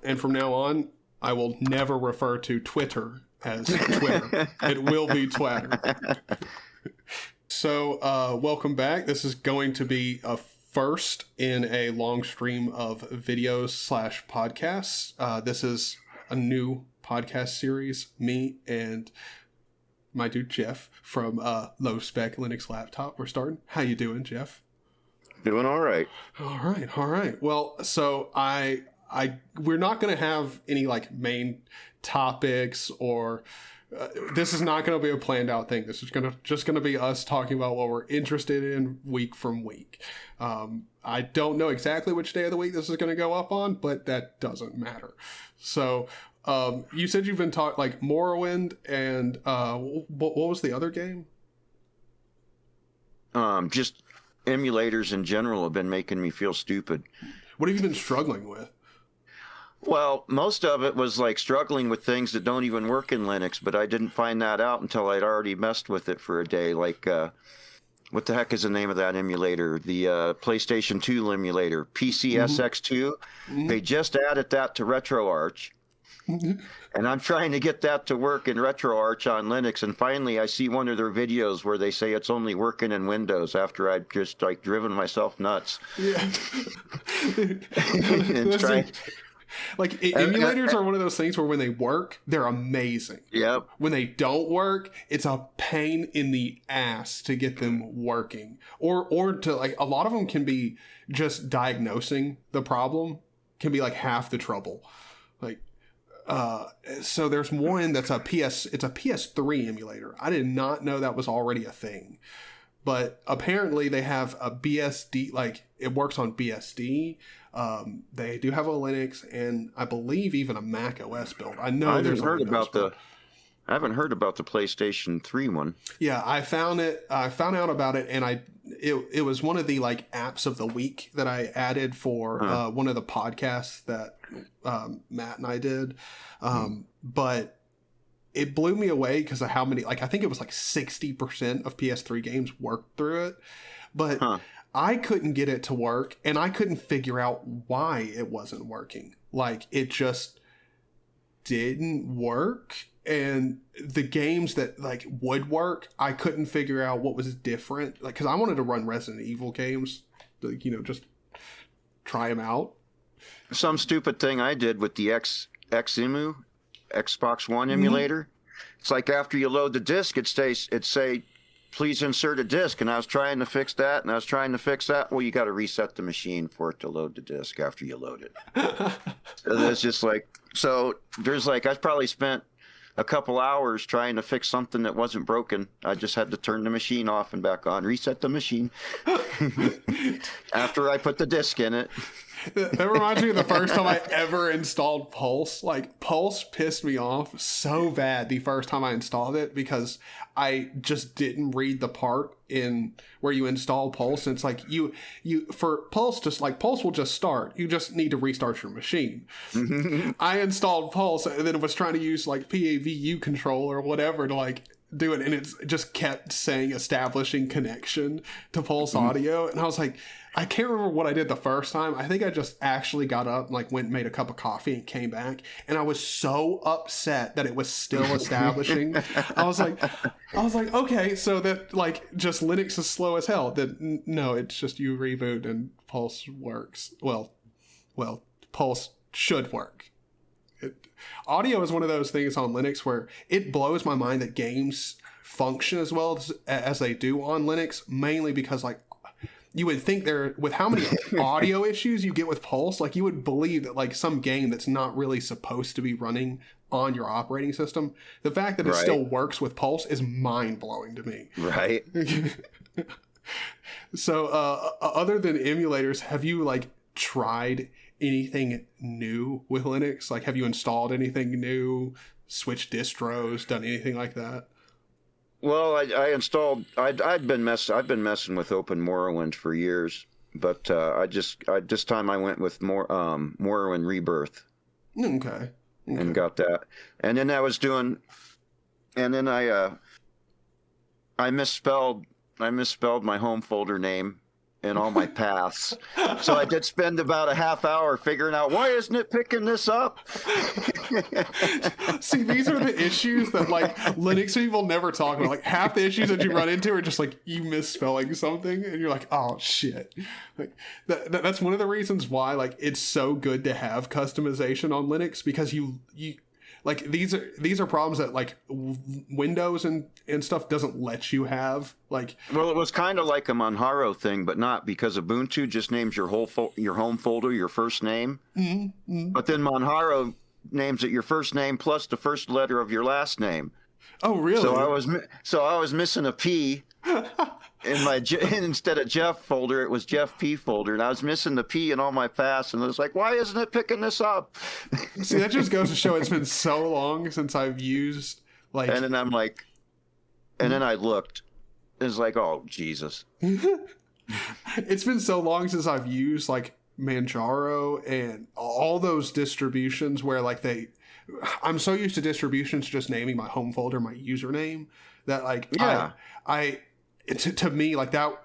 And from now on, I will never refer to Twitter as Twitter. It will be Twatter. So, welcome back. This is going to be a first in a long stream of videos / podcasts. This is a new podcast series. Me and my dude Jeff from Low Spec Linux Laptop. We're starting. How you doing, Jeff? Doing all right. All right. Well, so we're not going to have any like main topics or this is not going to be a planned out thing. This is just going to be us talking about what we're interested in week from week. I don't know exactly which day of the week this is going to go up on, but that doesn't matter. So you said you've been talking like Morrowind and what was the other game? Just emulators in general have been making me feel stupid. What have you been struggling with? Well, most of it was like struggling with things that don't even work in Linux, but I didn't find that out until I'd already messed with it for a day. Like, what the heck is the name of that emulator? The PlayStation 2 emulator, PCSX2. Mm-hmm. They just added that to RetroArch. And I'm trying to get that to work in RetroArch on Linux, and finally I see one of their videos where they say it's only working in Windows after I've just like driven myself nuts. Yeah. Like emulators are one of those things where when they work, they're amazing. Yep. When they don't work, it's a pain in the ass to get them working. Or to like a lot of them can be just diagnosing the problem can be like half the trouble. Like so there's one that's it's a PS3 emulator. I did not know that was already a thing. But apparently they have a BSD, like it works on BSD. They do have a Linux and I believe even a Mac OS build. I know there's a Windows build. I haven't heard about the PlayStation 3 one. Yeah, I found out about it, and it was one of the like apps of the week that I added for one of the podcasts that Matt and I did. But it blew me away because of how many, like I think it was like 60% of PS3 games worked through it. But I couldn't get it to work, and I couldn't figure out why it wasn't working. Like it just didn't work. And the games that like would work, I couldn't figure out what was different. Like, because I wanted to run Resident Evil games, like, just try them out. Some stupid thing I did with the Xemu, Xbox One emulator. Mm-hmm. It's like after you load the disc, it say, please insert a disc. And I was trying to fix that, Well, you got to reset the machine for it to load the disc after you load it. So there's just like, I've probably spent a couple hours trying to fix something that wasn't broken. I just had to turn the machine off and back on, reset the machine after I put the disc in it. That reminds me of the first time I ever installed Pulse. Like, Pulse pissed me off so bad the first time I installed it because I just didn't read the part in where you install Pulse. And it's like you for Pulse, just like Pulse will just start. You just need to restart your machine. I installed Pulse and then was trying to use like PAVU control or whatever to like do it, and it just kept saying establishing connection to Pulse audio, and I was like, I can't remember what I did the first time. I think I just actually got up and like went and made a cup of coffee and came back, and I was so upset that it was still establishing. I was like, okay, so that like just Linux is slow as hell. That no, it's just you reboot and Pulse works. Well, Pulse should work. Audio is one of those things on Linux where it blows my mind that games function as well as they do on Linux, mainly because like you would think with how many audio issues you get with Pulse, like you would believe that like some game that's not really supposed to be running on your operating system, the fact that it still works with Pulse is mind-blowing to me. Right. So other than emulators, have you like tried anything new with Linux? Like, have you installed anything new, switched distros, done anything like that? Well, I installed. I've been messing with Open Morrowind for years, but this time I went with Morrowind Rebirth. Okay. And got that, and then I misspelled my home folder name in all my paths. So I did spend about a half hour figuring out, why isn't it picking this up? See, these are the issues that like Linux people never talk about. Like half the issues that you run into are just like you misspelling something and you're like, oh shit. Like that's one of the reasons why like it's so good to have customization on Linux, because you like these are problems that like Windows and stuff doesn't let you have. Like, well, it was kind of like a Manjaro thing, but not, because Ubuntu just names your whole your home folder your first name. Mm-hmm. But then Manjaro names it your first name plus the first letter of your last name. Oh, really? So I was missing a P in my instead of Jeff folder, it was Jeff P folder, and I was missing the P in all my paths, and I was like, why isn't it picking this up? See, that just goes to show it's been so long since I've used like. And then I'm like, and then I looked. It's like, oh Jesus! It's been so long since I've used like Manjaro and all those distributions where like I'm so used to distributions just naming my home folder my username that like yeah. To me like that.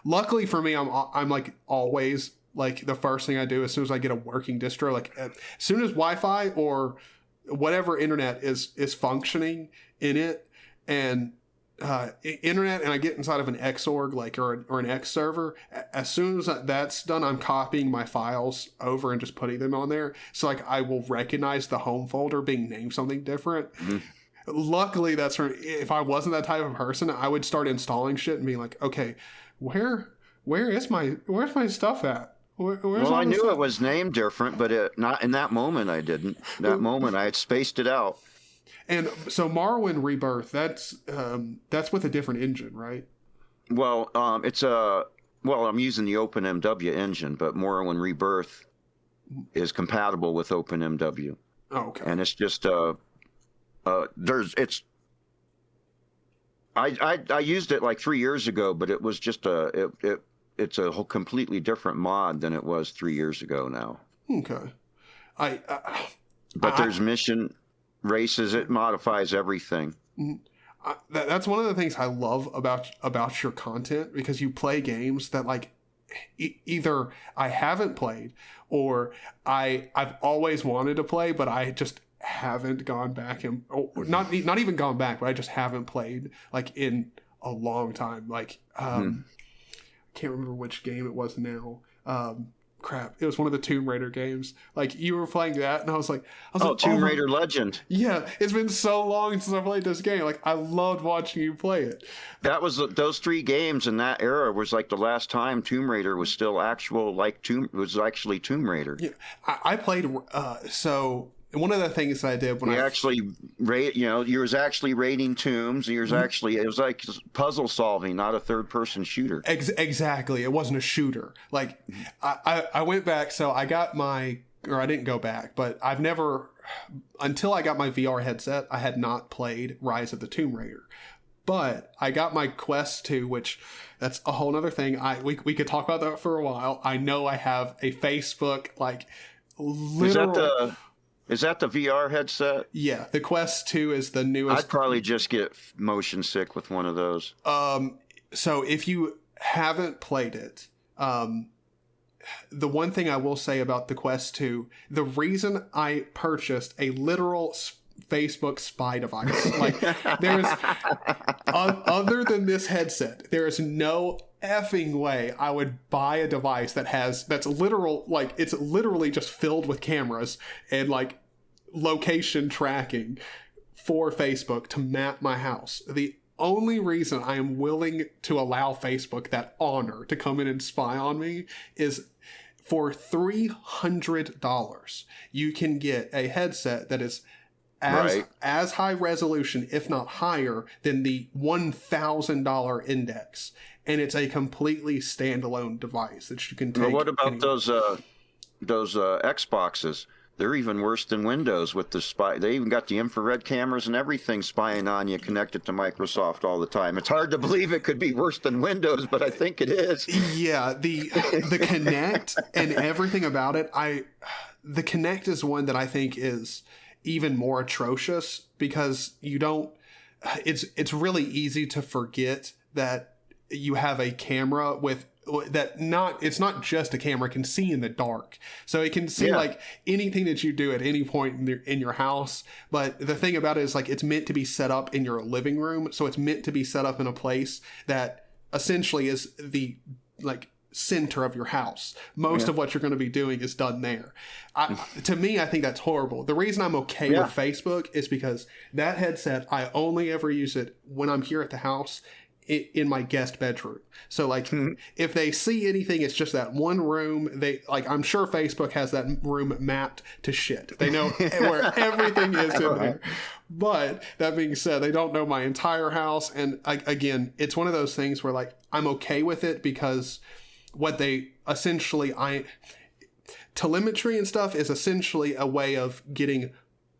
Luckily for me, I'm like always like the first thing I do as soon as I get a working distro, like as soon as Wi-Fi or whatever internet is functioning in it, and internet, and I get inside of an Xorg like or an X server, as soon as that's done, I'm copying my files over and just putting them on there. So like I will recognize the home folder being named something different. Mm-hmm. Luckily, if I wasn't that type of person, I would start installing shit and being like, okay, where's my stuff at? Well, I knew it was named different, but not in that moment. I didn't. That moment, I had spaced it out. And so Morrowind Rebirth, that's with a different engine, right? Well, I'm using the OpenMW engine, but Morrowind Rebirth is compatible with OpenMW. Oh, okay. And it's just I used it like 3 years ago, but it was just it's a whole completely different mod than it was 3 years ago now. Okay. But there's mission races, it modifies everything. That's one of the things I love about your content, because you play games that like either I haven't played or I've always wanted to play, but I just haven't gone back and not even gone back, but I just haven't played like in a long time. Like I can't remember which game it was now. Crap, it was one of the Tomb Raider games. Like you were playing that, and I was like, Tomb Raider Legend. Yeah, it's been so long since I played this game. Like I loved watching you play it. That was those 3 games in that era was like the last time Tomb Raider was still actually Tomb Raider. Yeah, I played. So one of the things that I did when you was actually raiding tombs. It was like puzzle solving, not a third-person shooter. Exactly, it wasn't a shooter. Like I went back, so I didn't go back, but I've never, until I got my VR headset, I had not played Rise of the Tomb Raider. But I got my Quest 2, which that's a whole other thing. We could talk about that for a while. I know I have a Facebook like literal. Is that the VR headset? Yeah, the Quest 2 is the newest. I'd probably just get motion sick with one of those. So if you haven't played it, the one thing I will say about the Quest 2, the reason I purchased a literal Facebook spy device, like there's other than this headset, there is no effing way I would buy a device that's literal, like it's literally just filled with cameras and like location tracking for Facebook to map my house. The only reason I am willing to allow Facebook that honor to come in and spy on me is for $300 you can get a headset that is as high resolution, if not higher, than the $1,000 Index. And it's a completely standalone device that you can take. Well, what about those Xboxes? They're even worse than Windows with the spy. They even got the infrared cameras and everything spying on you, connected to Microsoft all the time. It's hard to believe it could be worse than Windows, but I think it is. Yeah, the Kinect and everything about it. The Kinect is one that I think is even more atrocious, because it's really easy to forget that you have a camera with it's not just a camera, it can see in the dark, so it can see like anything that you do at any point in your house. But the thing about it is like it's meant to be set up in your living room, so it's meant to be set up in a place that essentially is the like center of your house. Most of what you're going to be doing is done there. To me, I think that's horrible. The reason I'm okay with Facebook is because that headset, I only ever use it when I'm here at the house in my guest bedroom. So like if they see anything, it's just that one room. They like, I'm sure Facebook has that room mapped to shit. They know where everything is in there. But that being said, they don't know my entire house. And again, it's one of those things where like I'm okay with it because what they essentially telemetry and stuff is essentially a way of getting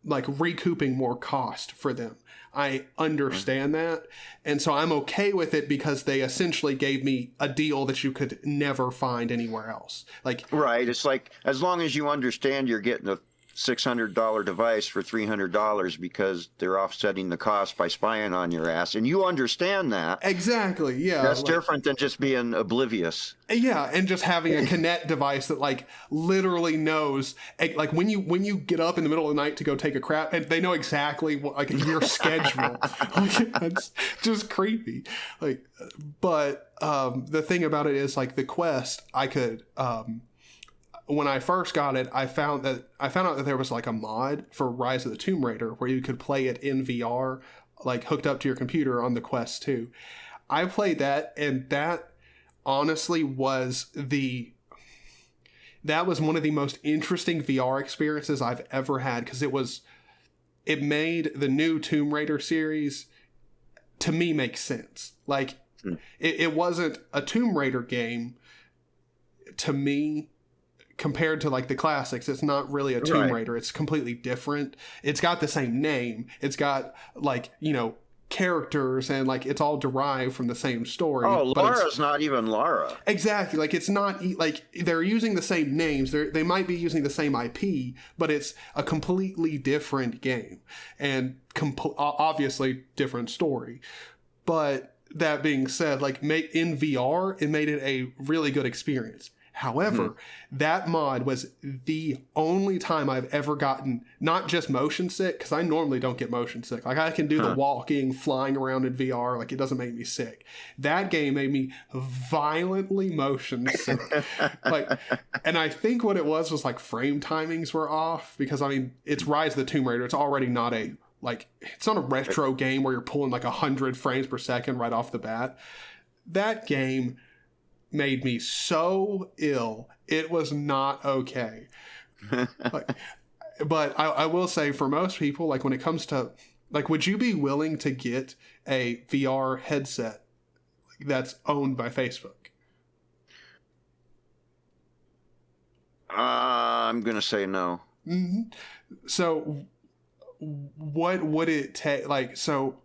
like recouping more cost for them. I understand that. And so I'm okay with it because they essentially gave me a deal that you could never find anywhere else. Like, right. It's like, as long as you understand you're getting a $600 device for $300 because they're offsetting the cost by spying on your ass, and you understand that. Exactly. Yeah. That's different than just being oblivious. Yeah. And just having a Kinect device that like literally knows, like when you get up in the middle of the night to go take a crap, and they know exactly what, like your schedule. Like, that's just creepy. Like, but the thing about it is like the Quest, I could, when I first got it, I found out that there was like a mod for Rise of the Tomb Raider where you could play it in VR, like hooked up to your computer on the Quest 2. I played that, and that honestly was one of the most interesting VR experiences I've ever had, because it made the new Tomb Raider series to me make sense. Like it wasn't a Tomb Raider game to me. Compared to like the classics, it's not really a Tomb Raider. It's completely different. It's got the same name. It's got like, characters, and like it's all derived from the same story. Oh, Lara's not even Lara. Exactly. Like it's not like they're using the same names. They might be using the same IP, but it's a completely different game and obviously different story. But that being said, like in VR, it made it a really good experience. However, that mod was the only time I've ever gotten not just motion sick, because I normally don't get motion sick. Like I can do the walking, flying around in VR, like it doesn't make me sick. That game made me violently motion sick. And I think what it was like frame timings were off, because I mean, it's Rise of the Tomb Raider. It's already not it's not a retro game where you're pulling like 100 frames per second right off the bat. That game made me so ill. It was not okay. But I will say, for most people, like when it comes to, like, would you be willing to get a VR headset that's owned by Facebook? I'm going to say no. Mm-hmm. So what would it take? Like, so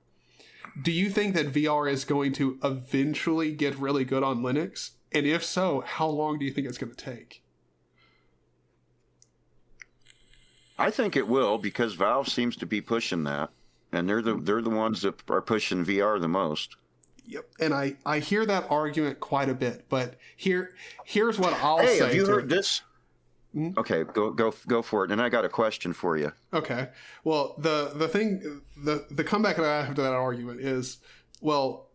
do you think that VR is going to eventually get really good on Linux? And if so, how long do you think it's going to take? I think it will, because Valve seems to be pushing that, and they're the ones that are pushing VR the most. Yep, and I hear that argument quite a bit, but here's what I'll say. Hey, have you heard this? Mm-hmm. Okay, go for it. And I got a question for you. Okay. Well, the comeback that I have to that argument is, well,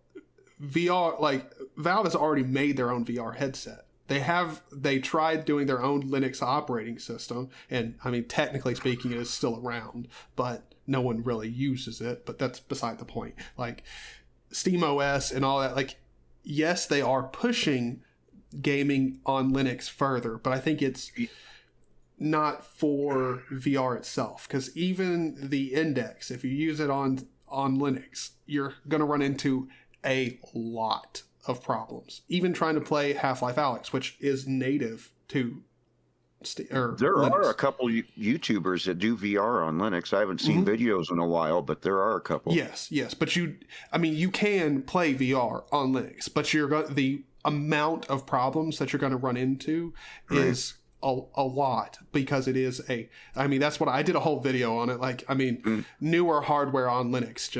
VR, like Valve has already made their own VR headset. They tried doing their own Linux operating system, and I mean, technically speaking, it is still around, but no one really uses it. But that's beside the point. Like SteamOS and all that, like, yes, they are pushing gaming on Linux further, but I think it's not for VR itself, because even the index, if you use it on Linux, you're going to run into a lot of problems. Even trying to play Half-Life Alyx, which is native to there Linux. Are a couple YouTubers that do VR on Linux. I haven't seen videos in a while, but there are a couple. Yes, but you can play VR on Linux, but the amount of problems that you're going to run into is a lot, because it is that's what I did a whole video on it. Like, newer hardware on Linux,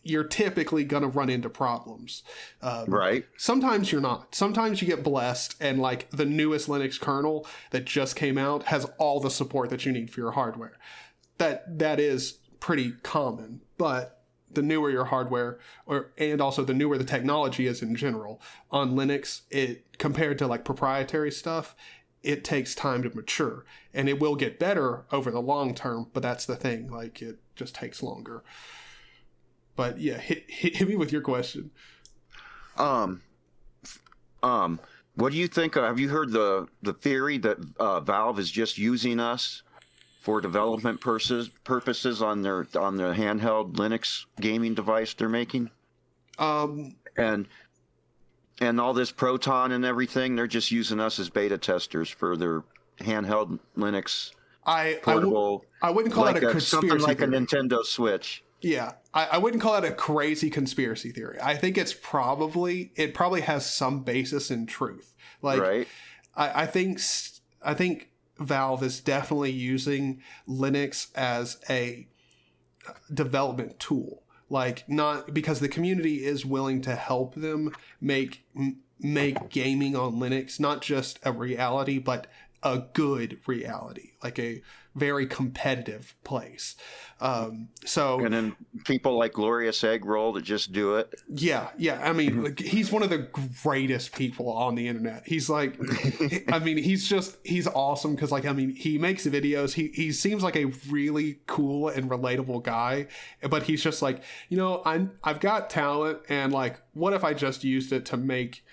you're typically going to run into problems. Right. Sometimes you're not. Sometimes you get blessed and like the newest Linux kernel that just came out has all the support that you need for your hardware. That is pretty common, but the newer your hardware and also the newer the technology is in general on Linux, it compared to like proprietary stuff, it takes time to mature, and it will get better over the long term, but that's the thing, like it just takes longer. But yeah, hit me with your question. What do you think? Have you heard the theory that Valve is just using us for development purposes on their handheld Linux gaming device they're making? And all this Proton and everything, they're just using us as beta testers for their handheld Linux portable. I wouldn't call that a conspiracy something like theory. A Nintendo Switch. Yeah, I wouldn't call that a crazy conspiracy theory. I think it probably has some basis in truth. Like, right. I think Valve is definitely using Linux as a development tool. Like, not because the community is willing to help them make gaming on Linux not just a reality, but a good reality, like a very competitive place. And then people like Glorious Egg Roll that just do it. Yeah. I mean, like, he's one of the greatest people on the internet. He's like, I mean, he's awesome because, like, I mean, he makes videos. He seems like a really cool and relatable guy, but he's just like, I've got talent, and like, what if I just used it to make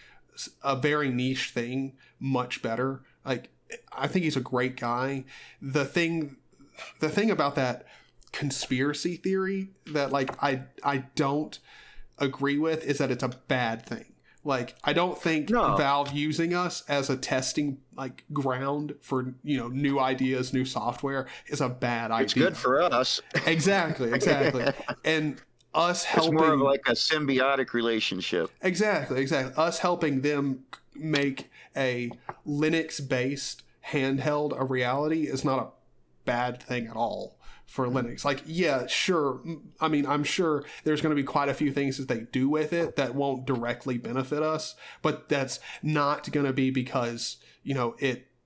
a very niche thing much better? Like, I think he's a great guy. The thing about that conspiracy theory that like I don't agree with is that it's a bad thing. Like, I don't think Valve using us as a testing like ground for new ideas, new software is a bad idea. It's good for us. Exactly. And us helping, it's more of like a symbiotic relationship. Exactly. Us helping them make a Linux-based handheld a reality is not a bad thing at all for Linux. Like, yeah, sure. I mean, I'm sure there's going to be quite a few things that they do with it that won't directly benefit us, but that's not going to be because,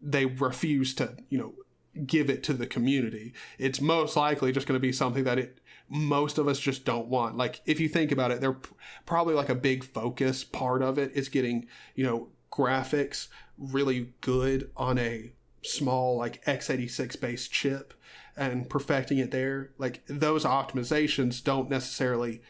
they refuse to, give it to the community. It's most likely just going to be something that most of us just don't want. Like, if you think about it, they're probably like a big focus part of it is getting, graphics really good on a small like x86 based chip and perfecting it there. Like, those optimizations don't necessarily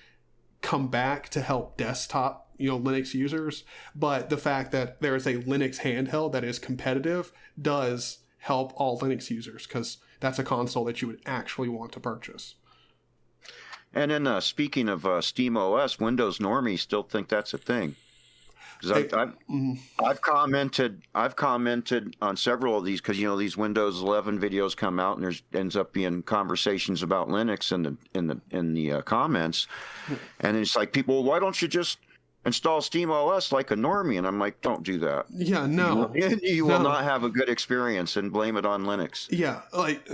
come back to help desktop Linux users, but the fact that there is a Linux handheld that is competitive does help all Linux users, because that's a console that you would actually want to purchase. And then speaking of SteamOS, Windows normies still think that's a thing. I've commented on several of these because these Windows 11 videos come out and there ends up being conversations about Linux in the comments, and it's like people, well, why don't you just install SteamOS like a normie? And I'm like, don't do that. Yeah, no, you will not have a good experience, and blame it on Linux. Yeah, like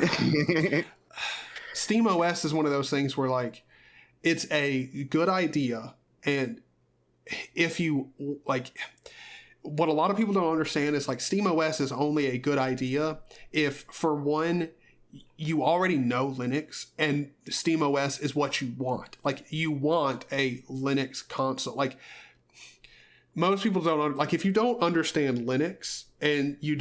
SteamOS is one of those things where like it's a good idea, and if you like, what a lot of people don't understand is like SteamOS is only a good idea if, for one, you already know Linux and SteamOS is what you want. Like, you want a Linux console. Like, most people don't, like, if you don't understand Linux and you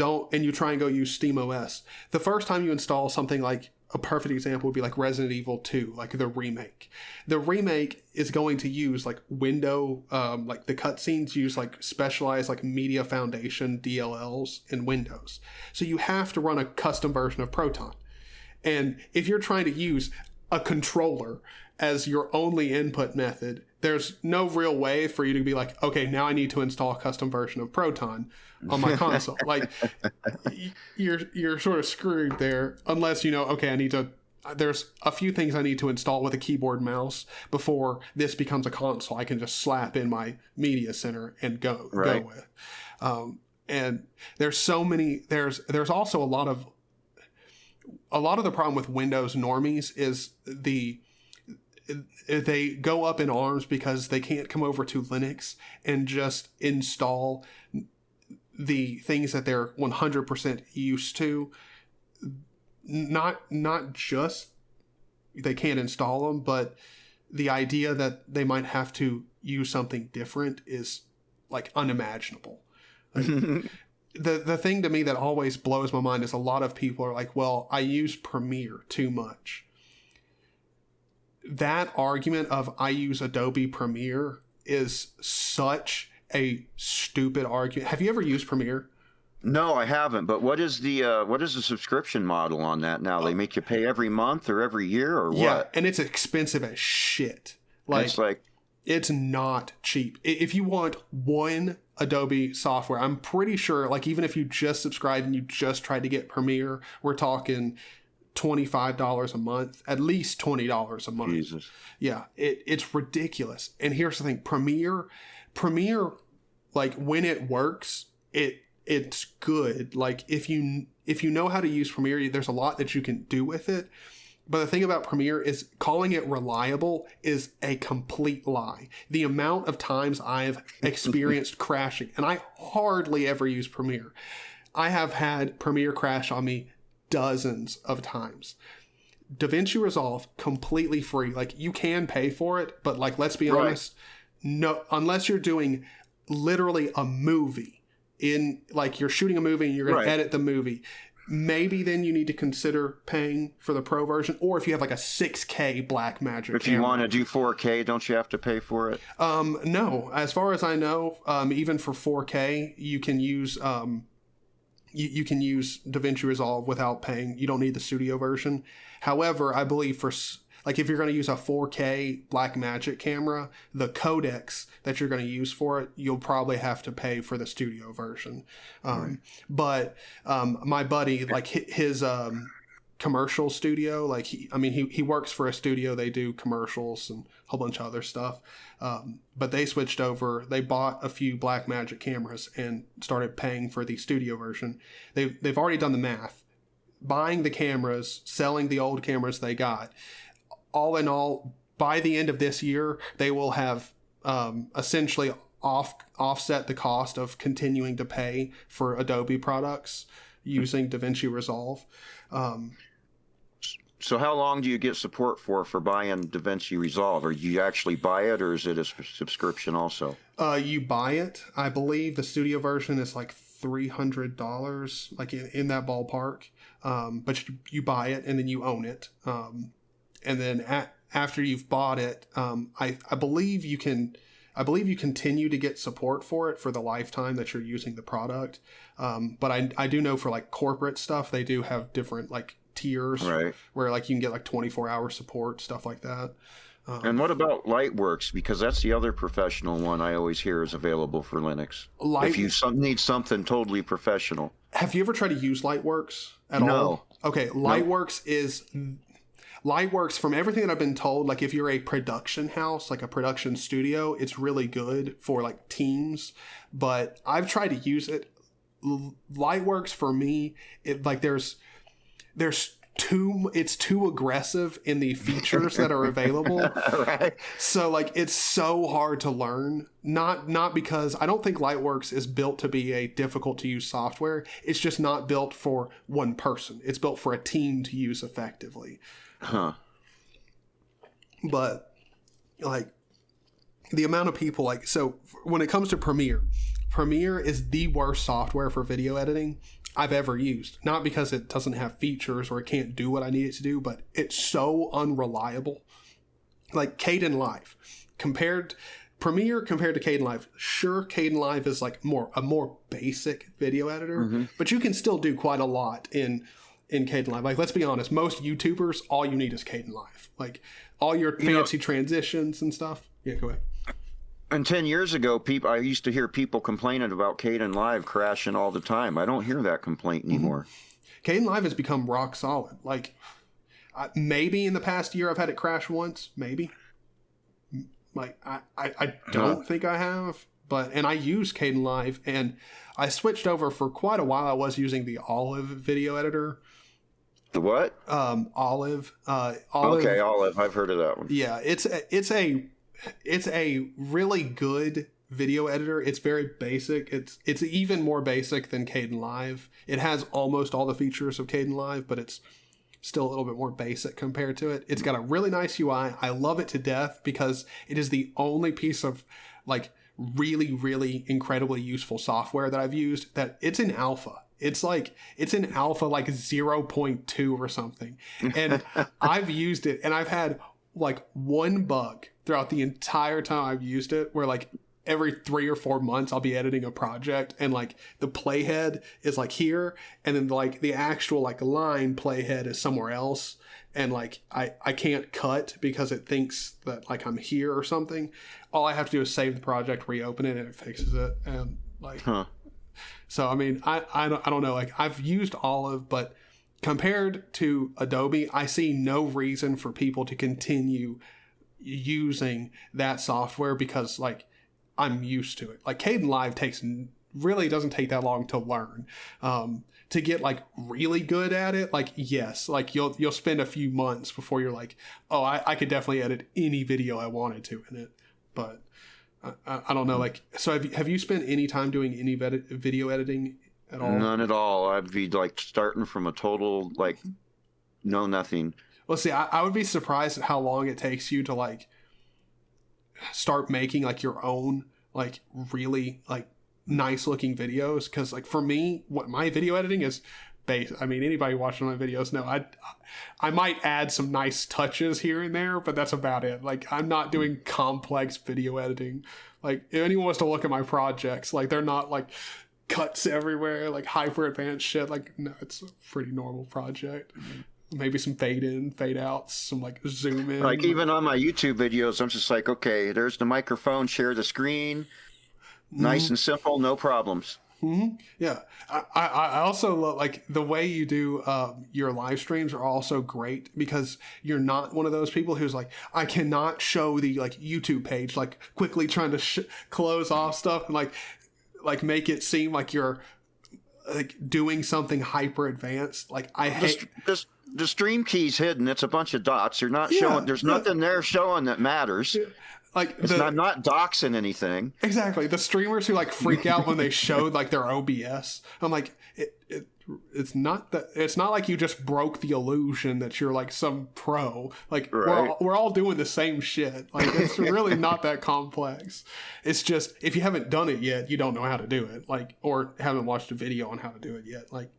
try and go use SteamOS, the first time you install something, like a perfect example would be like Resident Evil 2, like the remake. The remake is going to use like like the cutscenes use like specialized like media foundation DLLs in Windows. So you have to run a custom version of Proton. And if you're trying to use a controller as your only input method, there's no real way for you to be like, okay, now I need to install a custom version of Proton on my console. Like, you're sort of screwed there unless okay, there's a few things I need to install with a keyboard and mouse before this becomes a console I can just slap in my media center and go with. And there's so many. There's also a lot of the problem with Windows normies is they go up in arms because they can't come over to Linux and just install the things that they're 100% used to. Not just they can't install them, but the idea that they might have to use something different is like unimaginable. Like, the thing to me that always blows my mind is a lot of people are like, well, I use Premiere too much. That argument of I use Adobe Premiere is such a stupid argument. Have you ever used Premiere? No, I haven't. But what is the subscription model on that now? They make you pay every month or every year or what? Yeah, and it's expensive as shit. It's not cheap. If you want one Adobe software, I'm pretty sure, like, even if you just subscribed and you just tried to get Premiere, we're talking $25 a month, at least $20 a month. Jesus. Yeah, it's ridiculous. And here's the thing, Premiere, like, when it works, it's good. Like, if you know how to use Premiere, there's a lot that you can do with it. But the thing about Premiere is calling it reliable is a complete lie. The amount of times I've experienced crashing, and I hardly ever use Premiere. I have had Premiere crash on me dozens of times. DaVinci Resolve, completely free. Like, you can pay for it, but, like, let's be honest, no, unless you're doing literally a movie, like, you're shooting a movie and you're going to edit the movie, maybe then you need to consider paying for the pro version, or if you have like a 6K Blackmagic camera. If you want to do 4K, don't you have to pay for it? No, as far as I know, even for 4K, you can use you can use DaVinci Resolve without paying. You don't need the studio version. However, I believe for, like, if you're going to use a 4K Blackmagic camera, the codecs that you're going to use for it, you'll probably have to pay for the studio version. But my buddy, like, his commercial studio, like, he works for a studio. They do commercials and a whole bunch of other stuff. But they switched over. They bought a few Blackmagic cameras and started paying for the studio version. They've already done the math. Buying the cameras, selling the old cameras they got. All in all, by the end of this year, they will have essentially offset the cost of continuing to pay for Adobe products using DaVinci Resolve. So how long do you get support for buying DaVinci Resolve? Or do you actually buy it, or is it a subscription also? You buy it. I believe the studio version is like $300, like in that ballpark. But you buy it and then you own it. And then after you've bought it, I believe you continue to get support for it for the lifetime that you're using the product. But I do know for like corporate stuff, they do have different like tiers where like you can get like 24-hour support, stuff like that. And what about Lightworks? Because that's the other professional one I always hear is available for Linux. If you need something totally professional. Have you ever tried to use Lightworks at all? No. Okay, Lightworks, from everything that I've been told, like if you're a production house, like a production studio, it's really good for like teams. But I've tried to use it. Lightworks for me, it's too aggressive in the features that are available. Right. So like it's so hard to learn. Not because I don't think Lightworks is built to be a difficult to use software. It's just not built for one person. It's built for a team to use effectively. Huh. But like the amount of people, like, so when it comes to Premiere is the worst software for video editing I've ever used. Not because it doesn't have features or it can't do what I need it to do, but it's so unreliable. Like Kdenlive, Premiere compared to Kdenlive. Sure, Kdenlive is like a more basic video editor, but you can still do quite a lot in Kdenlive. Like, let's be honest, most YouTubers, all you need is Kdenlive. Like, all your fancy transitions and stuff. Yeah, go ahead. And 10 years ago, I used to hear people complaining about Kdenlive crashing all the time. I don't hear that complaint anymore. Kdenlive has become rock solid. Like, maybe in the past year I've had it crash once. Maybe. Like, I don't think I have. And I use Kdenlive, and I switched over for quite a while. I was using the Olive video editor. The what? Olive. Okay, Olive. I've heard of that one. Yeah, it's a really good video editor. It's very basic. It's even more basic than Kden Live. It has almost all the features of Kden Live, but it's still a little bit more basic compared to it. It's got a really nice UI. I love it to death because it is the only piece of like really, really incredibly useful software that I've used that it's in alpha. It's in alpha like 0.2 or something. And I've used it and I've had like one bug throughout the entire time I've used it where like every 3 or 4 months I'll be editing a project and like the playhead is like here and then like the actual like line playhead is somewhere else and like I can't cut because it thinks that like I'm here or something. All I have to do is save the project, reopen it, and it fixes it. And like so I mean I don't know, like I've used Olive, but compared to Adobe, I see no reason for people to continue using that software because like I'm used to it. Like Kden Live really doesn't take that long to learn. To get like really good at it, like yes, like you'll spend a few months before you're like, oh, I could definitely edit any video I wanted to in it. But I don't know, like, so have you spent any time doing any video editing at all? None at all. I'd be like starting from a total like nothing. Well, see, I would be surprised at how long it takes you to like start making like your own like really like nice looking videos, because like for me, what my video editing is based, I mean, anybody watching my videos know I might add some nice touches here and there, but that's about it. Like I'm not doing complex video editing. Like if anyone wants to look at my projects, like they're not like cuts everywhere, like hyper advanced shit. Like no, it's a pretty normal project. Maybe some fade in, fade outs, some like zoom in. Like even on my YouTube videos, I'm just like, okay, there's the microphone, share the screen. Nice and simple, no problems. Yeah. I also love like the way you do your live streams are also great because you're not one of those people who's like, I cannot show the like YouTube page, like quickly trying to close off stuff and like make it seem like you're like doing something hyper advanced. Like I hate the stream key's hidden. It's a bunch of dots. You're not showing. There's nothing there showing that matters. Yeah. Like I'm not doxing anything. Exactly. The streamers who like freak out when they showed like their OBS. I'm like, it's not that. It's not like you just broke the illusion that you're like some pro. Like right. we're all doing the same shit. Like it's really not that complex. It's just if you haven't done it yet, you don't know how to do it. Like or haven't watched a video on how to do it yet. Like.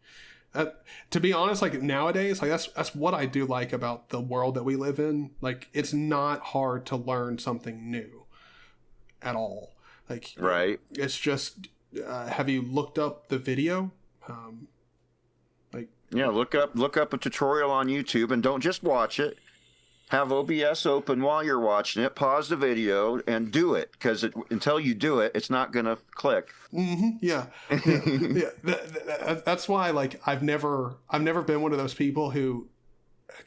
To be honest, like nowadays, like that's what I do like about the world that we live in. Like it's not hard to learn something new at all. Like right. It's just have you looked up the video? Yeah, look up a tutorial on YouTube and don't just watch it. Have OBS open while you're watching it. Pause the video and do it because until you do it, it's not gonna click. Yeah. That's why, like, I've never been one of those people who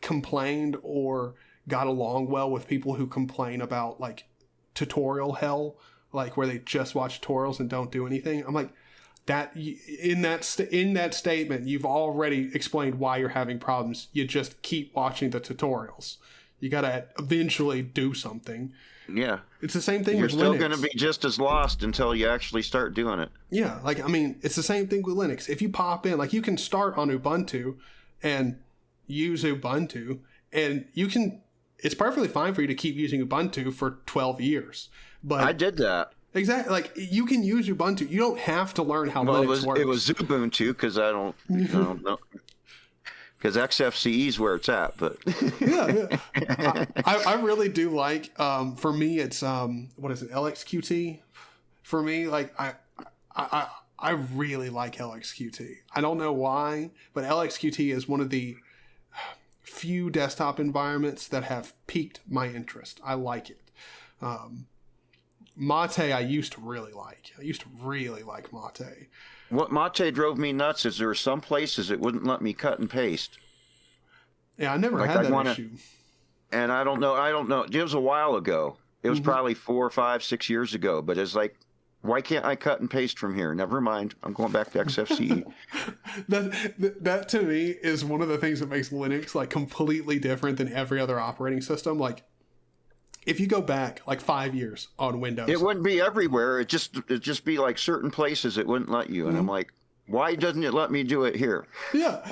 complained or got along well with people who complain about like tutorial hell, like where they just watch tutorials and don't do anything. I'm like, that in that statement, you've already explained why you're having problems. You just keep watching the tutorials. You got to eventually do something. Yeah. It's the same thing with Linux. You're still going to be just as lost until you actually start doing it. Yeah. Like, I mean, it's the same thing with Linux. If you pop in, like you can start on Ubuntu and use Ubuntu and it's perfectly fine for you to keep using Ubuntu for 12 years. But I did that. Exactly. Like you can use Ubuntu. You don't have to learn how Linux works. It was Ubuntu because I don't know. Because XFCE is where it's at, but yeah. I really do like. For me, it's what is it? LXQT. For me, like I really like LXQT. I don't know why, but LXQT is one of the few desktop environments that have piqued my interest. I like it. Mate, I used to really like. I used to really like Mate. What Mate drove me nuts is there were some places it wouldn't let me cut and paste. Yeah, I never had that issue. And I don't know. It was a while ago. It was probably 4, 5, 6 years ago. But it's like Why can't I cut and paste from here? Never mind. I'm going back to XFCE. that to me is one of the things that makes Linux like completely different than every other operating system. Like, if you go back like 5 years on Windows, It wouldn't be everywhere. It'd just be like certain places it wouldn't let you. And I'm like, why doesn't it let me do it here? Yeah.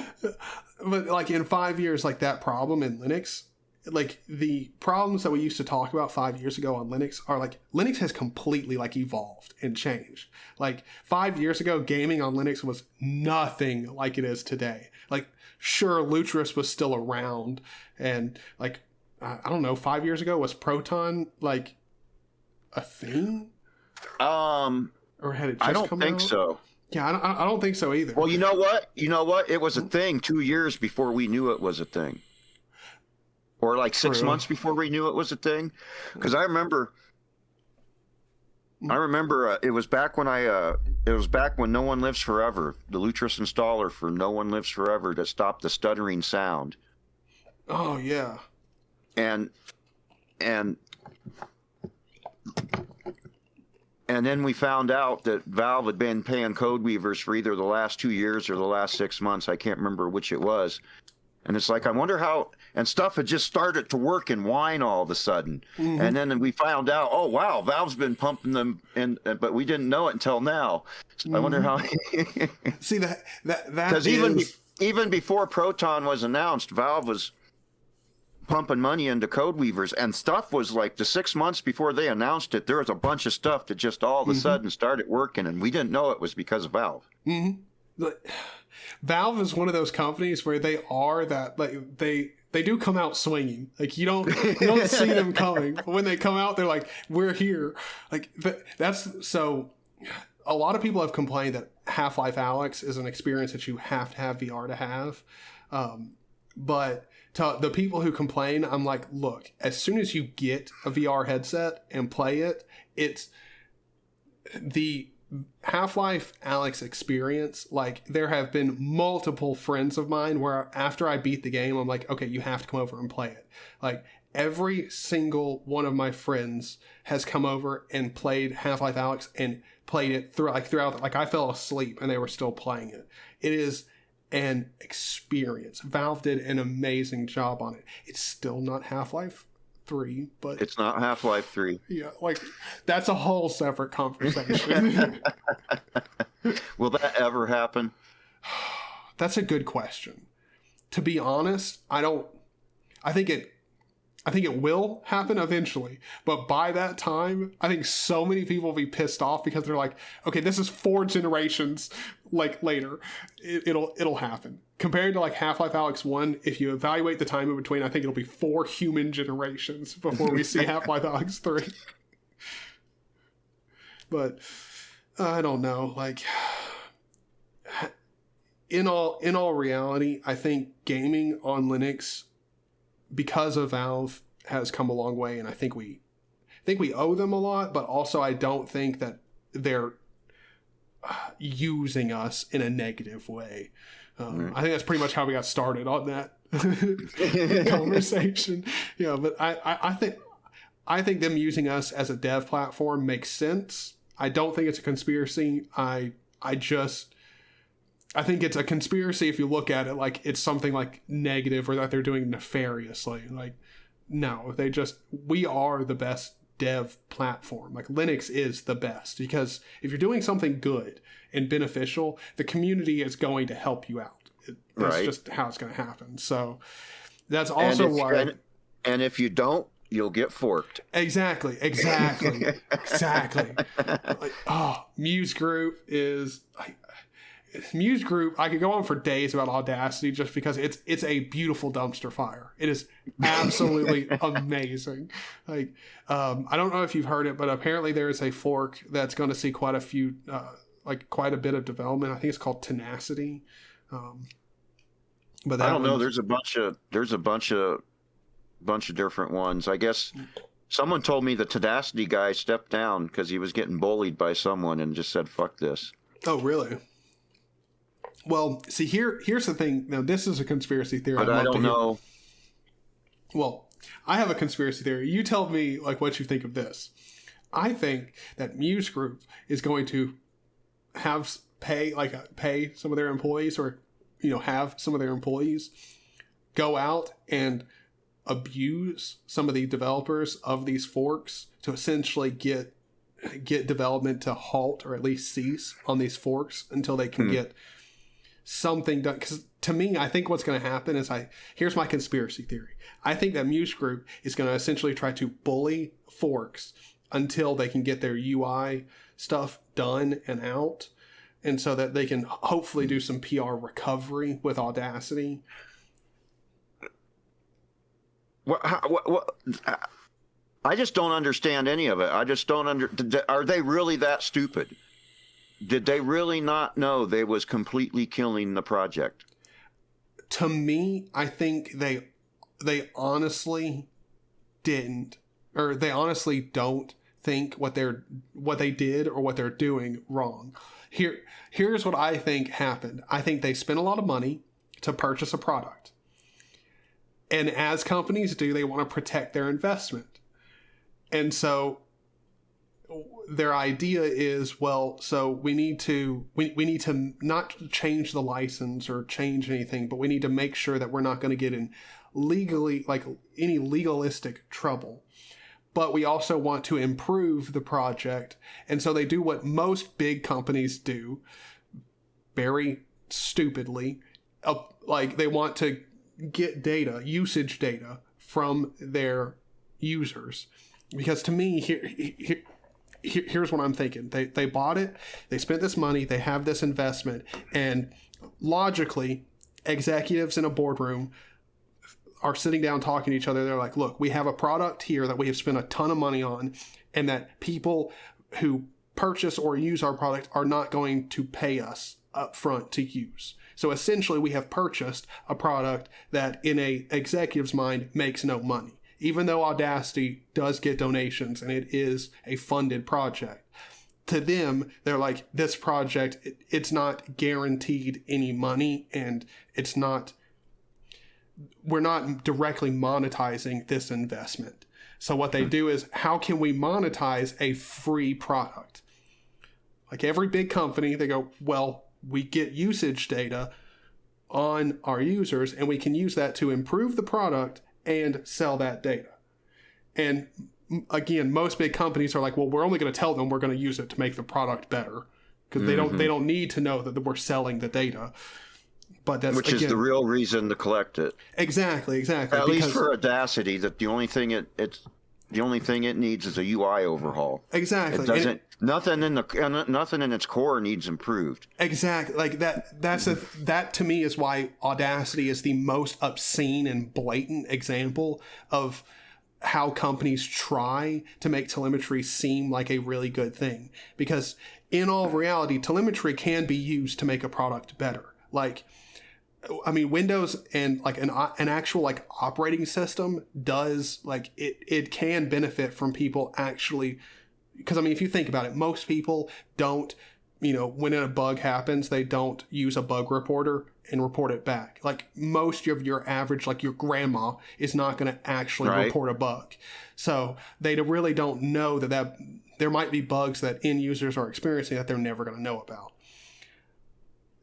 But like in 5 years, like that problem in Linux, like the problems that we used to talk about 5 years ago on Linux are like Linux has completely like evolved and changed. Like 5 years ago, gaming on Linux was nothing like it is today. Like, sure, Lutris was still around, and like, I don't know, 5 years ago, was Proton like a thing? Or had it just I don't come think out? so. Yeah, I don't think so either. Well, you know what? It was a thing 2 years before we knew it was a thing. Or like 6 True. months before we knew it was a thing. Because I remember it was back when No One Lives Forever, the Lutris installer for No One Lives Forever, that stopped the stuttering sound. Oh yeah. And then we found out that Valve had been paying code weavers for either the last 2 years or the last 6 months. I can't remember which it was. And it's like, I wonder how, and stuff had just started to work in Wine all of a sudden. Mm-hmm. And then we found out, oh, wow, Valve's been pumping them in, but we didn't know it until now. So I wonder how. See, that Because even before Proton was announced, Valve was pumping money into code weavers, and stuff was like the 6 months before they announced it, there was a bunch of stuff that just all of a sudden started working, and we didn't know it was because of Valve. Mm-hmm. Valve is one of those companies where they are that, like, they do come out swinging. Like, you don't see them coming, but when they come out, they're like, we're here. Like, that's so. A lot of people have complained that Half-Life Alyx is an experience that you have to have VR to have, but to the people who complain, I'm like, look, as soon as you get a VR headset and play it, it's the Half-Life Alyx experience. Like, there have been multiple friends of mine where after I beat the game, I'm like, okay, you have to come over and play it. Like, every single one of my friends has come over and played Half-Life Alyx and played it throughout. Like, I fell asleep and they were still playing it. It is an experience. Valve did an amazing job on it. It's still not Half-Life 3, but It's not Half-Life 3. yeah, like, that's a whole separate conversation. Will that ever happen? That's a good question. To be honest, I think it will happen eventually, but by that time, I think so many people will be pissed off because they're like, okay, this is 4 generations like later. It'll happen. Compared to like Half-Life Alyx 1, if you evaluate the time in between, I think it'll be 4 human generations before we see Half-Life Alyx 3. But I don't know, like, in all reality, I think gaming on Linux, because of Valve, has come a long way, and I think we owe them a lot, but also I don't think that they're using us in a negative way. I think that's pretty much how we got started on that conversation. Yeah, but I think them using us as a dev platform makes sense. I don't think it's a conspiracy. I think it's a conspiracy if you look at it like it's something like negative or that they're doing nefariously. Like, no, we are the best dev platform. Like, Linux is the best because if you're doing something good and beneficial, the community is going to help you out. That's just how it's going to happen. So that's also why. And if you don't, you'll get forked. Exactly. Like, Muse Group is like. Muse Group, I could go on for days about Audacity just because it's a beautiful dumpster fire. It is absolutely amazing. Like, I don't know if you've heard it, but apparently there is a fork that's going to see quite a bit of development. I think it's called Tenacity. But I don't know. There's a bunch of different ones. I guess someone told me the Tenacity guy stepped down because he was getting bullied by someone and just said, "Fuck this." Oh, really? Well, see, here's the thing. Now, this is a conspiracy theory. But I don't know. Well, I have a conspiracy theory. You tell me, like, what you think of this. I think that Muse Group is going to pay some of their employees, or have some of their employees go out and abuse some of the developers of these forks to essentially get development to halt or at least cease on these forks until they can get something done. Because to me, I think what's going to happen is here's my conspiracy theory. I think that Muse Group is going to essentially try to bully forks until they can get their UI stuff done and out, and so that they can hopefully do some PR recovery with Audacity. I just don't understand any of it. I just don't are they really that stupid? Did they really not know they was completely killing the project? To me, I think they honestly didn't, or they honestly don't think what they did or what they're doing wrong. Here's what I think happened. I think they spent a lot of money to purchase a product. And as companies do, they want to protect their investment. And so their idea is, well, so we need to not change the license or change anything, but we need to make sure that we're not going to get in any legalistic trouble. But we also want to improve the project. And so they do what most big companies do, very stupidly. They want to get usage data from their users. Because to me, here's what I'm thinking. They bought it, they spent this money, they have this investment, and logically, executives in a boardroom are sitting down talking to each other. They're like, look, we have a product here that we have spent a ton of money on, and that people who purchase or use our product are not going to pay us up front to use. So essentially, we have purchased a product that in a executive's mind makes no money, even though Audacity does get donations and it is a funded project. To them, they're like, this project, it's not guaranteed any money, and we're not directly monetizing this investment. So what they do is, how can we monetize a free product? Like every big company, they go, well, we get usage data on our users, and we can use that to improve the product and sell that data. And again, most big companies are like, well, we're only going to tell them we're going to use it to make the product better, because they don't need to know that we're selling the data. But that's, which is the real reason to collect it. Exactly. At least for Audacity, that the only thing it needs is a UI overhaul. Exactly. It doesn't. Nothing in its core needs improved. Exactly. Like that. That to me is why Audacity is the most obscene and blatant example of how companies try to make telemetry seem like a really good thing. Because in all reality, telemetry can be used to make a product better. Like, I mean, Windows and like an actual like operating system does, like, it can benefit from people actually, because I mean, if you think about it, most people don't, when a bug happens, they don't use a bug reporter and report it back. Like most of your average, like your grandma is not going to actually report a bug. So they really don't know that there might be bugs that end users are experiencing that they're never going to know about.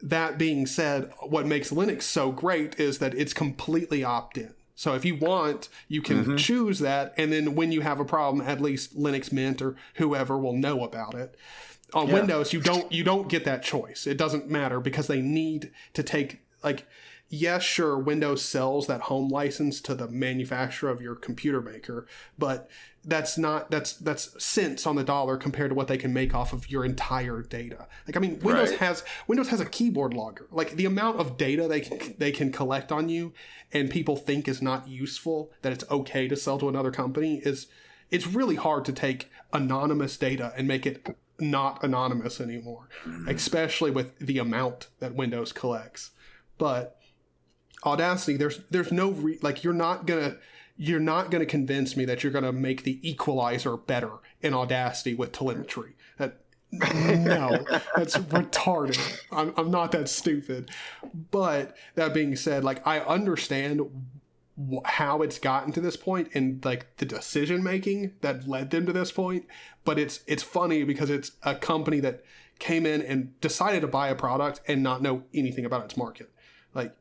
That being said, what makes Linux so great is that it's completely opt-in. So if you want, you can choose that, and then when you have a problem, at least Linux Mint or whoever will know about it. On Windows, you don't get that choice. It doesn't matter, because they need to take, like, yes, sure, Windows sells that home license to the manufacturer of your computer maker, but that's cents on the dollar compared to what they can make off of your entire data. Like, I mean, Windows has a keyboard logger. Like, the amount of data they can collect on you and people think is not useful, that it's okay to sell to another company, it's really hard to take anonymous data and make it not anonymous anymore, especially with the amount that Windows collects. But Audacity, there's no you're not gonna convince me that you're gonna make the equalizer better in Audacity with telemetry. No, that's retarded. I'm not that stupid. But that being said, like, I understand how it's gotten to this point and like the decision making that led them to this point. But it's funny because it's a company that came in and decided to buy a product and not know anything about its market. Like,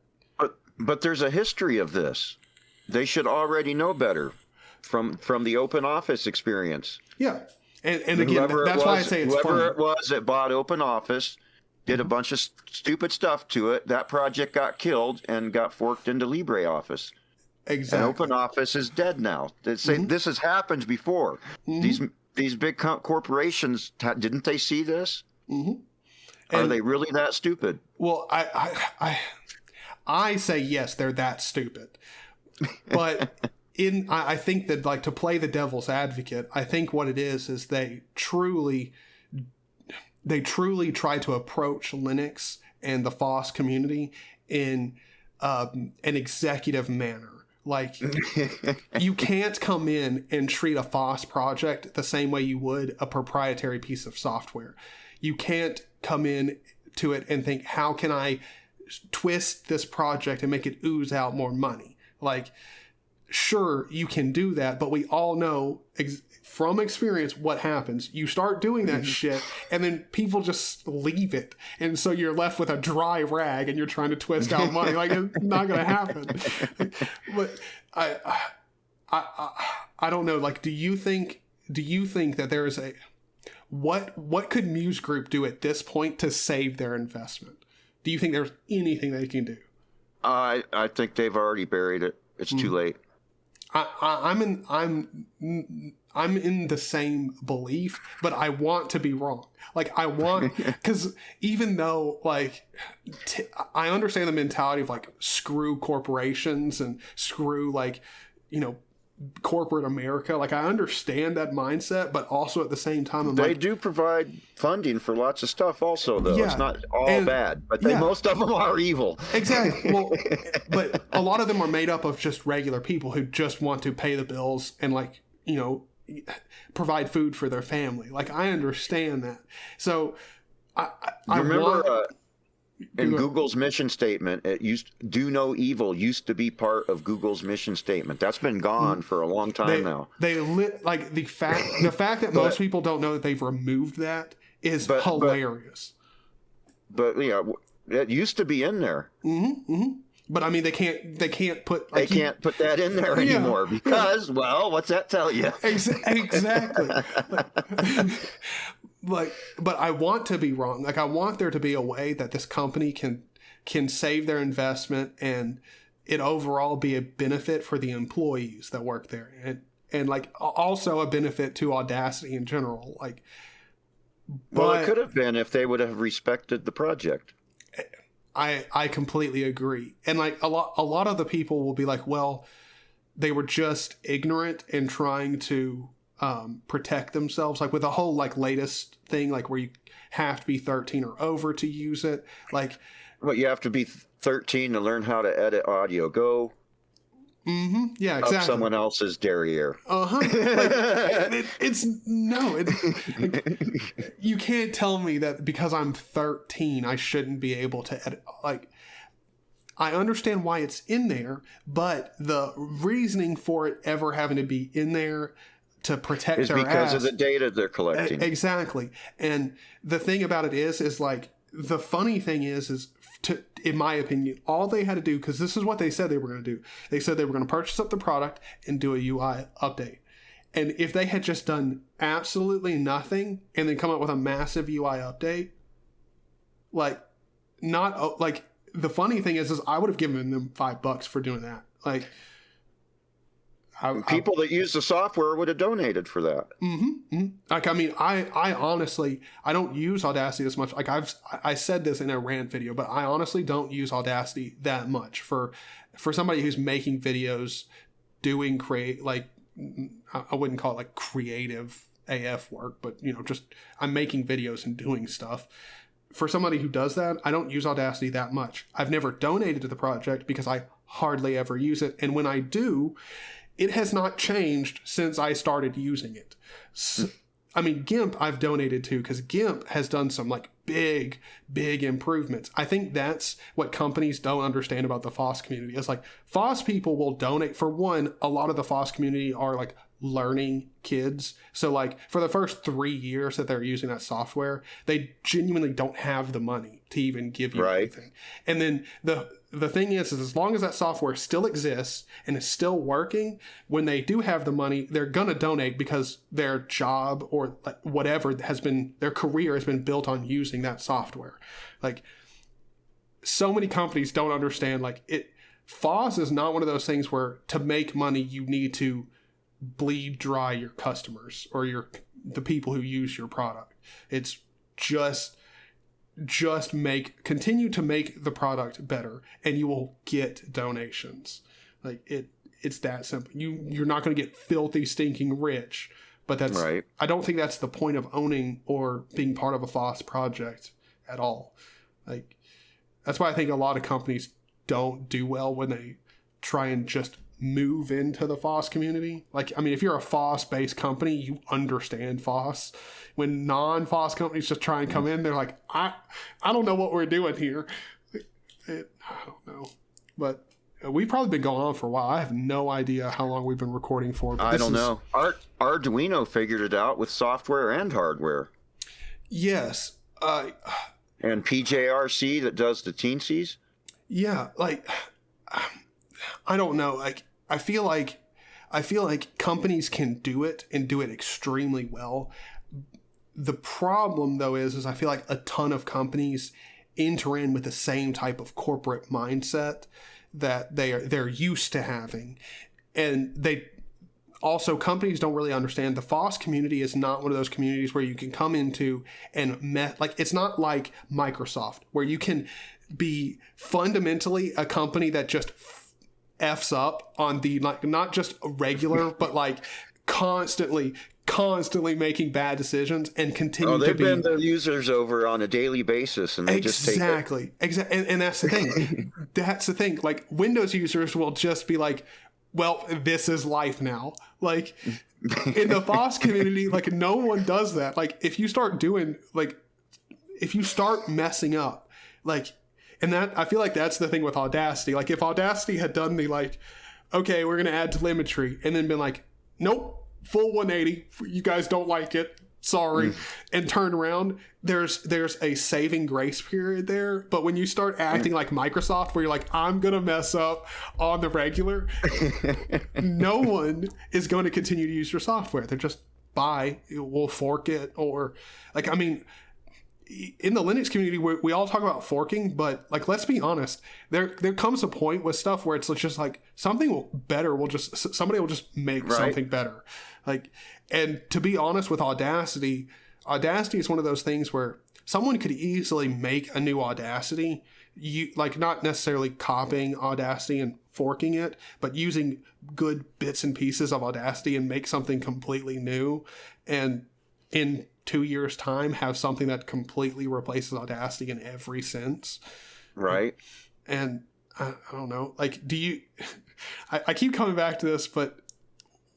but there's a history of this. They should already know better from the open office experience. Yeah. And again, that's why I say it's whoever funny. it was that bought open office did a bunch of stupid stuff to it. That project got killed and got forked into LibreOffice. Exactly. And open office is dead now. They say this has happened before. These big corporations, didn't they see this? Are they really that stupid? Well, I say yes, they're that stupid. But I think that, like, to play the devil's advocate, I think what it is they truly try to approach Linux and the FOSS community in an executive manner. Like, you can't come in and treat a FOSS project the same way you would a proprietary piece of software. You can't come in to it and think, how can I twist this project and make it ooze out more money? Like, sure, you can do that, but we all know from experience what happens. You start doing that shit, and then people just leave it. And so you're left with a dry rag, and you're trying to twist out money. Like, it's not going to happen. But I don't know. Like, do you think that there is a... What could Muse Group do at this point to save their investment? Do you think there's anything they can do? I think they've already buried it. It's too late. I'm in the same belief, but I want to be wrong. Like, I want, because even though, like, I understand the mentality of, like, screw corporations and screw, like, you know, corporate America. Like, I understand that mindset, but also at the same time, they do provide funding for lots of stuff also, though. Yeah, it's not all bad, but most of them are evil. Exactly. Well, but a lot of them are made up of just regular people who just want to pay the bills and, like, you know, provide food for their family. Like, I understand that. So I remember in Google's mission statement, do no evil used to be part of Google's mission statement. That's been gone for a long time now. Like, the fact that most people don't know that they've removed that is hilarious. But yeah, it used to be in there. But I mean, they can't put... Like, they can't put that in there anymore because, well, what's that tell you? Exactly. But I want to be wrong. Like, I want there to be a way that this company can save their investment and it overall be a benefit for the employees that work there. And like, also a benefit to Audacity in general. Like, well, it could have been if they would have respected the project. I completely agree. And like a lot of the people will be like, well, they were just ignorant and trying to protect themselves. Like, with the whole, like, latest thing, like, where you have to be 13 or over to use it. Like, well, you have to be 13 to learn how to edit audio. Go. Yeah, exactly. Up someone else's derriere. Like, you can't tell me that because I'm 13, I shouldn't be able to edit. Like, I understand why it's in there, but the reasoning for it ever having to be in there to protect is their because ass, of the data they're collecting. Exactly. And the thing about it is like, the funny thing is in my opinion, all they had to do, because this is what they said they were going to do. They said they were going to purchase up the product and do a UI update. And if they had just done absolutely nothing and then come up with a massive UI update, like, not like, the funny thing is I would have given them $5 for doing that. Like, people that use the software would have donated for that. Like, I mean, I honestly, I don't use Audacity as much. Like, I said this in a rant video, but I honestly don't use Audacity that much for somebody who's making videos, doing like, I wouldn't call it like creative AF work, but, you know, just I'm making videos and doing stuff. For somebody who does that, I don't use Audacity that much. I've never donated to the project because I hardly ever use it. And when I do, it has not changed since I started using it. So, I mean, GIMP I've donated to because GIMP has done some, like, big improvements. I think that's what companies don't understand about the FOSS community. It's like FOSS people will donate. For one, a lot of the FOSS community are like learning kids. So like for the first 3 years that they're using that software, they genuinely don't have the money to even give you anything. And then the thing is as long as that software still exists and is still working, when they do have the money, they're going to donate because their job or whatever has been, their career has been built on using that software. Like so many companies don't understand, like FOSS is not one of those things where to make money, you need to bleed dry your customers or the people who use your product. It's just continue to make the product better and you will get donations. Like it's that simple. You're not going to get filthy stinking rich, but that's right. I don't think that's the point of owning or being part of a FOSS project at all. Like that's why I think a lot of companies don't do well when they try and just move into the FOSS community. Like, I mean, if you're a FOSS based company, you understand FOSS. When non-FOSS companies just try and come in, they're like, I don't know what we're doing here. I don't know. But we've probably been going on for a while. I have no idea how long we've been recording for. But I don't know. Arduino figured it out with software and hardware. Yes. And PJRC that does the teensies. Yeah, like I don't know. Like I feel like companies can do it and do it extremely well. The problem though is I feel like a ton of companies enter in with the same type of corporate mindset that they're used to having, and companies don't really understand the FOSS community is not one of those communities where you can come into and like it's not like Microsoft where you can be fundamentally a company that just F's up on the, like, not just regular, but like constantly making bad decisions and continue to be. They've been their users over on a daily basis and they just take it. Exactly. And that's the thing. That's the thing. Like Windows users will just be like, well, this is life now. Like in the FOSS community, like no one does that. Like if you start messing up, like, and that, I feel like that's the thing with Audacity. Like if Audacity had done the like, okay, we're going to add telemetry and then been like, nope, full 180. You guys don't like it. Sorry. And turn around. There's a saving grace period there. But when you start acting like Microsoft, where you're like, I'm going to mess up on the regular, no one is going to continue to use your software. They're just we'll fork it. Or like, I mean, in the Linux community, we all talk about forking, but like, let's be honest, there comes a point with stuff where it's just like somebody will just make something better. Like, and to be honest with Audacity is one of those things where someone could easily make a new Audacity, like not necessarily copying Audacity and forking it, but using good bits and pieces of Audacity and make something completely new. And in 2 years' time, have something that completely replaces Audacity in every sense. Right. And I don't know, like, I keep coming back to this, but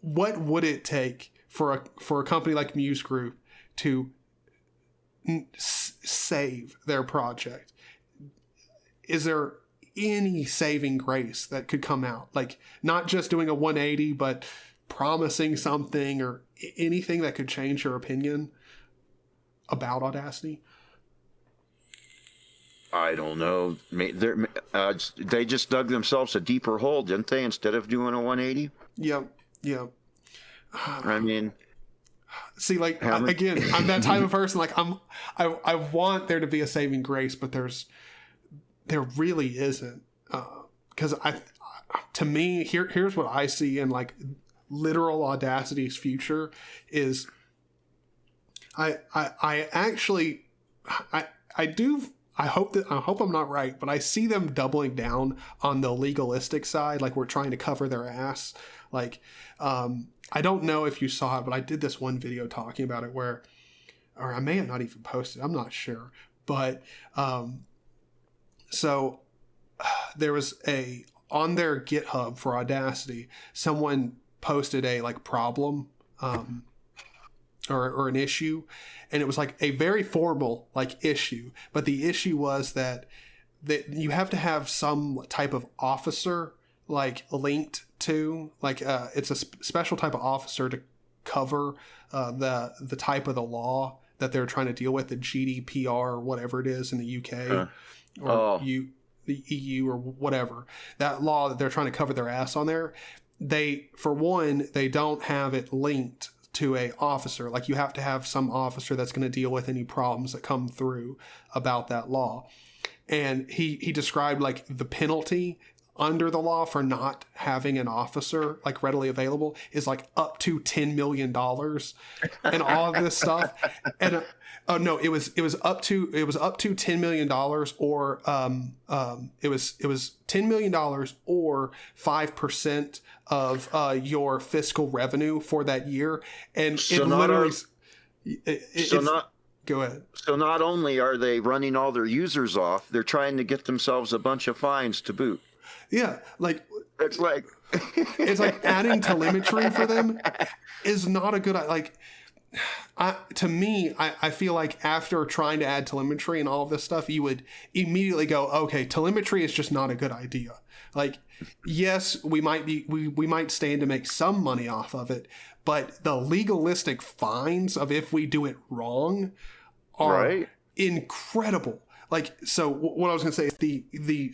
what would it take for a company like Muse Group to save their project? Is there any saving grace that could come out? Like, not just doing a 180, but promising something or anything that could change your opinion about Audacity? I don't know. They just dug themselves a deeper hole, didn't they, instead of doing a 180? Yep. I mean, see, like, again, I'm that type of person. Like, I want there to be a saving grace, but there really isn't. Because to me, here's what I see in like literal Audacity's future is I hope I'm not right, but I see them doubling down on the legalistic side. Like we're trying to cover their ass. Like, I don't know if you saw it, but I did this one video talking about it or I may have not even posted, I'm not sure. But, so there was on their GitHub for Audacity, someone posted a like problem, or an issue, and it was like a very formal like issue. But the issue was that you have to have some type of officer like linked to like it's a special type of officer to cover the type of the law that they're trying to deal with, the GDPR or whatever it is in the UK the EU or whatever, that law that they're trying to cover their ass on there. They, for one, they don't have it linked to a officer. Like you have to have some officer that's going to deal with any problems that come through about that law. And he described like the penalty under the law for not having an officer like readily available is like up to $10 million and all of this stuff. And no, it was up to $10 million or it was $10 million or 5% of your fiscal revenue for that year. And so it literally go ahead. So not only are they running all their users off, they're trying to get themselves a bunch of fines to boot. Yeah, like it's like adding telemetry for them is not a good like. To me, I feel like after trying to add telemetry and all of this stuff, you would immediately go, okay, telemetry is just not a good idea. Like, yes, we might stand to make some money off of it, but the legalistic fines of if we do it wrong are incredible. Like, so what I was going to say,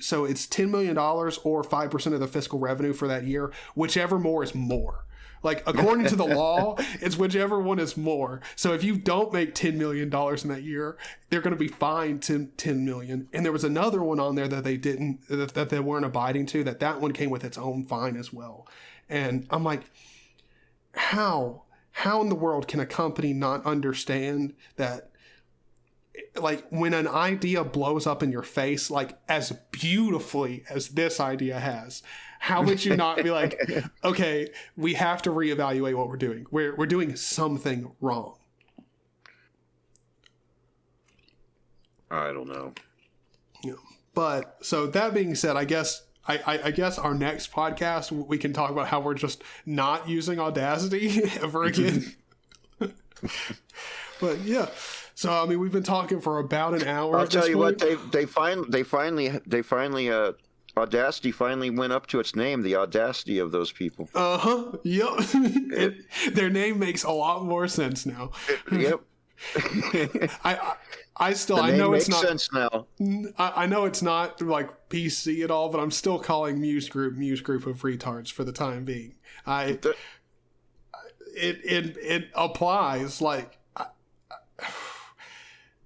so it's $10 million or 5% of the fiscal revenue for that year, whichever more is more. Like, according to the law, it's whichever one is more. So if you don't make $10 million in that year, they're going to be fined $10 million. And there was another one on there that they weren't abiding to, that one came with its own fine as well. And I'm like, how in the world can a company not understand that, like, when an idea blows up in your face, like as beautifully as this idea has, how would you not be like, okay, we have to reevaluate what we're doing. We're doing something wrong. I don't know. Yeah. But so that being said, I guess our next podcast we can talk about how we're just not using Audacity ever again. But yeah. So I mean, we've been talking for about an hour. I'll tell you what, they finally Audacity finally went up to its name. The audacity of those people. Yep. Their name makes a lot more sense now. Yep. I know it's not sense now. I know it's not like PC at all, but I'm still calling Muse Group of retards for the time being. It applies. Like,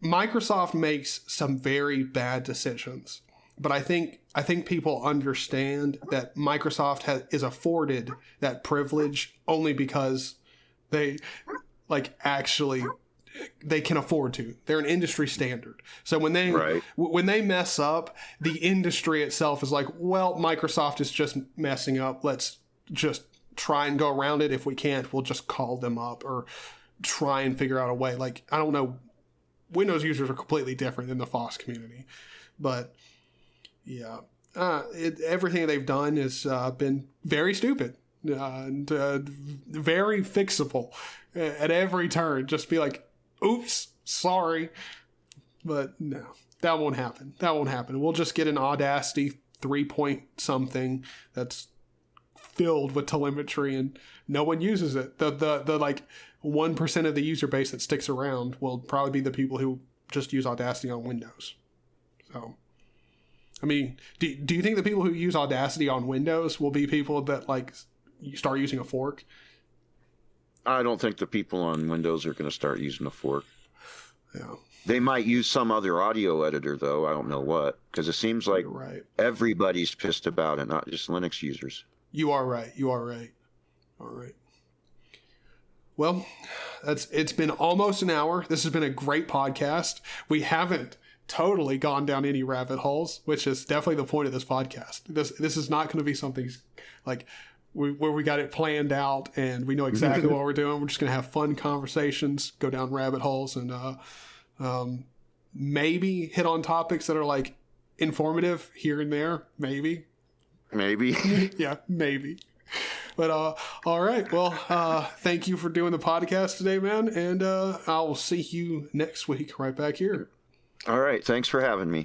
Microsoft makes some very bad decisions, but I think people understand that Microsoft is afforded that privilege only because they they can afford to. They're an industry standard. So when they mess up, the industry itself is like, well, Microsoft is just messing up. Let's just try and go around it. If we can't, we'll just call them up or try and figure out a way. Like, I don't know. Windows users are completely different than the FOSS community, but yeah, everything they've done has been very stupid and very fixable at every turn. Just be like, oops, sorry. But no, that won't happen. We'll just get an Audacity 3 point something that's filled with telemetry and no one uses it. The like 1% of the user base that sticks around will probably be the people who just use Audacity on Windows. So, I mean, do you think the people who use Audacity on Windows will be people that like start using a fork? I don't think the people on Windows are going to start using a fork. Yeah. They might use some other audio editor, though. I don't know what, because it seems like everybody's pissed about it, not just Linux users. You are right. All right. Well, it's been almost an hour. This has been a great podcast. We haven't totally gone down any rabbit holes, which is definitely the point of this podcast. This is not going to be something like where we got it planned out and we know exactly what we're doing. We're just going to have fun conversations, go down rabbit holes, and maybe hit on topics that are like informative here and there. Maybe. Yeah, maybe. But all right. Well, thank you for doing the podcast today, man. And I'll see you next week right back here. All right. Thanks for having me.